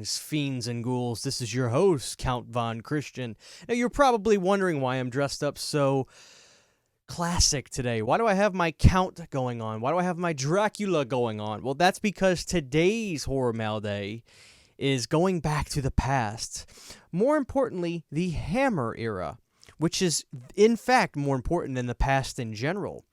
Greetings, fiends and ghouls. This is your host, Count Von Christian. Now, you're probably wondering why I'm dressed up so classic today. Why do I have my Count going on? Why do I have my Dracula going on? Well, that's because today's Horror Mail Day is going back to the past. More importantly, the Hammer era, which is, in fact, more important than the past in general.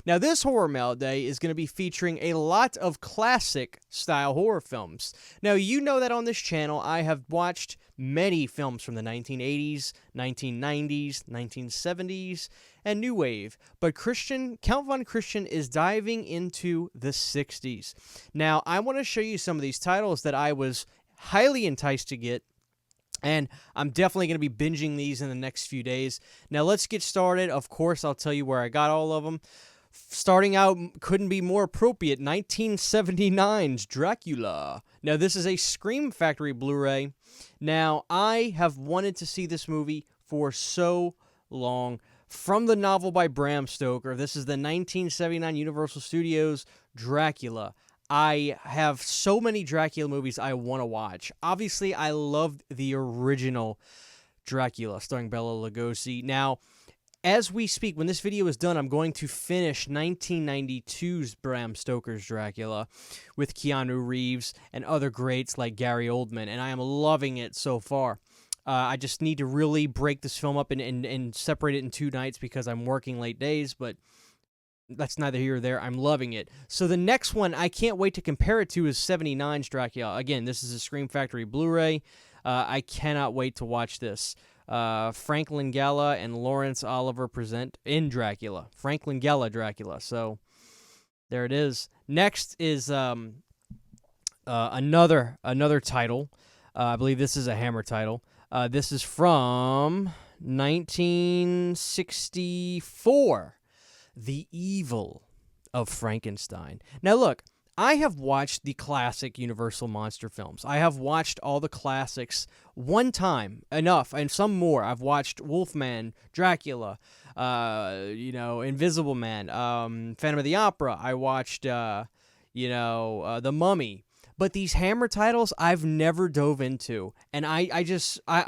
Now, this Horror Mail Day is going to be featuring a lot of classic-style horror films. Now, you know that on this channel, I have watched many films from the 1980s, 1990s, 1970s, and New Wave. But Count Von Christian is diving into the 60s. Now, I want to show you some of these titles that I was highly enticed to get, and I'm definitely going to be binging these in the next few days. Now, let's get started. Of course, I'll tell you where I got all of them. Starting out, couldn't be more appropriate, 1979's Dracula. Now, this is a Scream Factory Blu-ray. Now, I have wanted to see this movie for so long. From the novel by Bram Stoker, this is the 1979 Universal Studios Dracula. I have so many Dracula movies I want to watch. Obviously, I loved the original Dracula, starring Bela Lugosi. Now, as we speak, when this video is done, I'm going to finish 1992's Bram Stoker's Dracula with Keanu Reeves and other greats like Gary Oldman, and I am loving it so far. I just need to really break this film up and separate it in 2 nights because I'm working late days, but that's neither here or there. I'm loving it. So the next one I can't wait to compare it to is 79's Dracula. Again, this is a Scream Factory Blu-ray. I cannot wait to watch this. Franklin Gala and Lawrence Oliver present in Dracula. Franklin Gala Dracula. So there it is. Next is another title. I believe this is a Hammer title. This is from 1964. The Evil of Frankenstein. Now, look, I have watched the classic Universal monster films. I have watched all the classics one time, enough, and some more. I've watched Wolfman, Dracula, Invisible Man, Phantom of the Opera. I watched, The Mummy. But these Hammer titles, I've never dove into. And I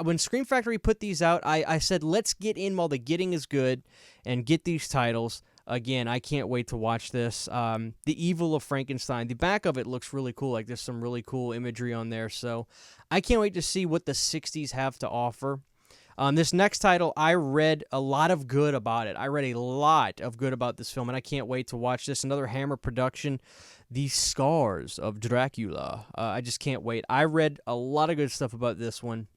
when Scream Factory put these out, I said, let's get in while the getting is good and get these titles. Again, I can't wait to watch this. The Evil of Frankenstein. The back of it looks really cool. Like, there's some really cool imagery on there. So I can't wait to see what the 60s have to offer. This next title, I read a lot of good about it. I read a lot of good about this film, and I can't wait to watch this. Another Hammer production, The Scars of Dracula. I just can't wait. I read a lot of good stuff about this one.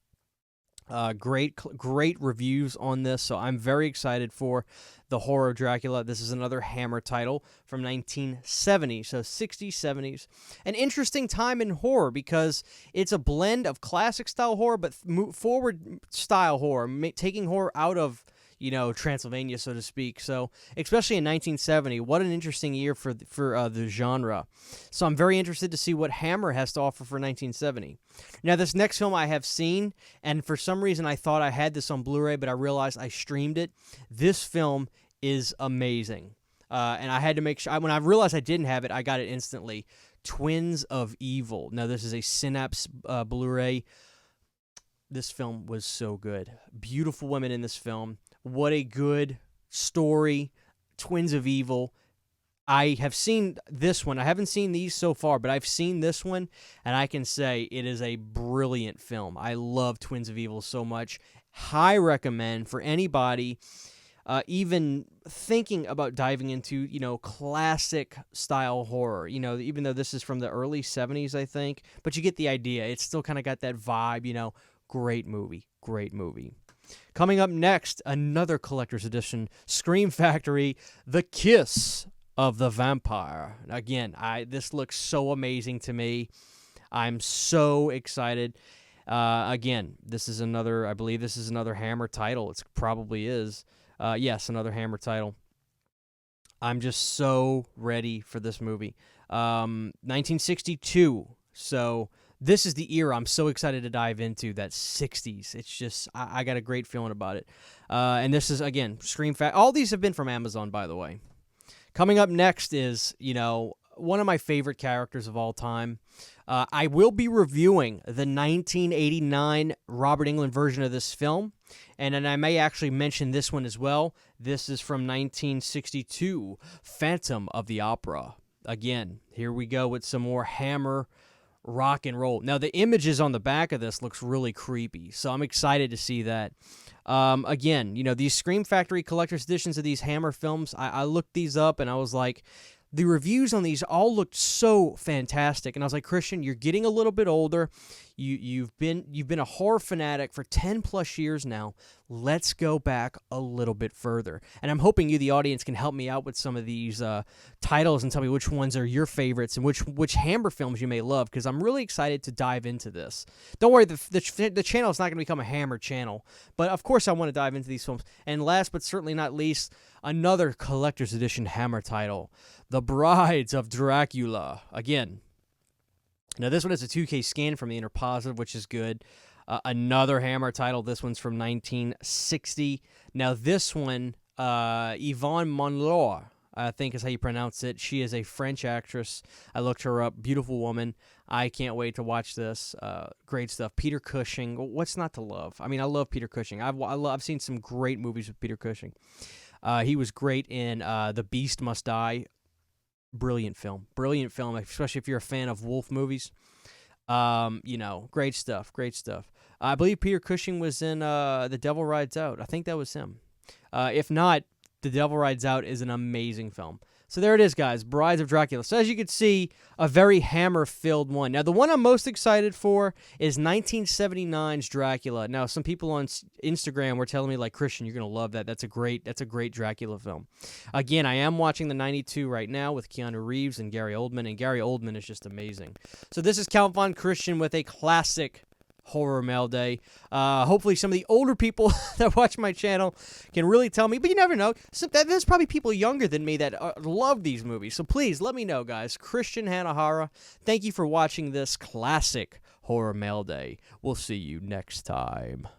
Great reviews on this, so I'm very excited for the horror of Dracula. This is another Hammer title from 1970, so 60s, 70s. An interesting time in horror because it's a blend of classic-style horror, but forward-style horror, taking horror out of, Transylvania, so to speak. So, especially in 1970, what an interesting year for the genre. So I'm very interested to see what Hammer has to offer for 1970. Now, this next film I have seen, and for some reason I thought I had this on Blu-ray, but I realized I streamed it. This film is amazing. And I had to make sure, when I realized I didn't have it, I got it instantly. Twins of Evil. Now, this is a Synapse Blu-ray. This film was so good. Beautiful women in this film. What a good story. Twins of Evil. I have seen this one. I haven't seen these so far, but I've seen this one, and I can say it is a brilliant film. I love Twins of Evil so much. High recommend for anybody even thinking about diving into, classic-style horror. Even though this is from the early 70s, I think, but you get the idea. It's still kind of got that vibe, Great movie. Great movie. Coming up next, another collector's edition, Scream Factory, The Kiss of the Vampire. Again, this looks so amazing to me. I'm so excited. Again, I believe this is another Hammer title. It probably is. Yes, another Hammer title. I'm just so ready for this movie. 1962, so this is the era I'm so excited to dive into, that 60s. It's just, I got a great feeling about it. And this is, again, Scream Factory. All these have been from Amazon, by the way. Coming up next is, one of my favorite characters of all time. I will be reviewing the 1989 Robert Englund version of this film, and then I may actually mention this one as well. This is from 1962, Phantom of the Opera. Again, here we go with some more Hammer rock and roll. Now, the images on the back of this looks really creepy, so I'm excited to see that. Again, these Scream Factory collector's editions of these Hammer films, I looked these up, and I was like, the reviews on these all looked so fantastic, and I was like, Christian, you're getting a little bit older. You've been a horror fanatic for 10 plus years now. Let's go back a little bit further, and I'm hoping you, the audience, can help me out with some of these titles and tell me which ones are your favorites and which Hammer films you may love, because I'm really excited to dive into this. Don't worry, the channel is not going to become a Hammer channel, but of course I want to dive into these films. And last but certainly not least, another collector's edition Hammer title, The Brides of Dracula. Again, now this one is a 2K scan from the Inner Positive, which is good. Another Hammer title. This one's from 1960. Now this one, Yvonne Monloir, I think is how you pronounce it. She is a French actress. I looked her up. Beautiful woman. I can't wait to watch this. Great stuff. Peter Cushing. What's not to love? I mean, I love Peter Cushing. I've seen some great movies with Peter Cushing. He was great in The Beast Must Die. Brilliant film, especially if you're a fan of wolf movies. Great stuff. I believe Peter Cushing was in The Devil Rides Out. I think that was him. If not, The Devil Rides Out is an amazing film. So there it is, guys, Brides of Dracula. So as you can see, a very Hammer-filled one. Now, the one I'm most excited for is 1979's Dracula. Now, some people on Instagram were telling me, like, Christian, you're going to love that. That's a great Dracula film. Again, I am watching the 92 right now with Keanu Reeves and Gary Oldman, and Gary Oldman is just amazing. So this is Count Von Christian with a classic Horror Mail Day. Hopefully some of the older people that watch my channel can really tell me, but you never know. There's probably people younger than me that love these movies, so please let me know, guys. Christian Hanahara, thank you for watching this classic Horror Mail Day. We'll see you next time.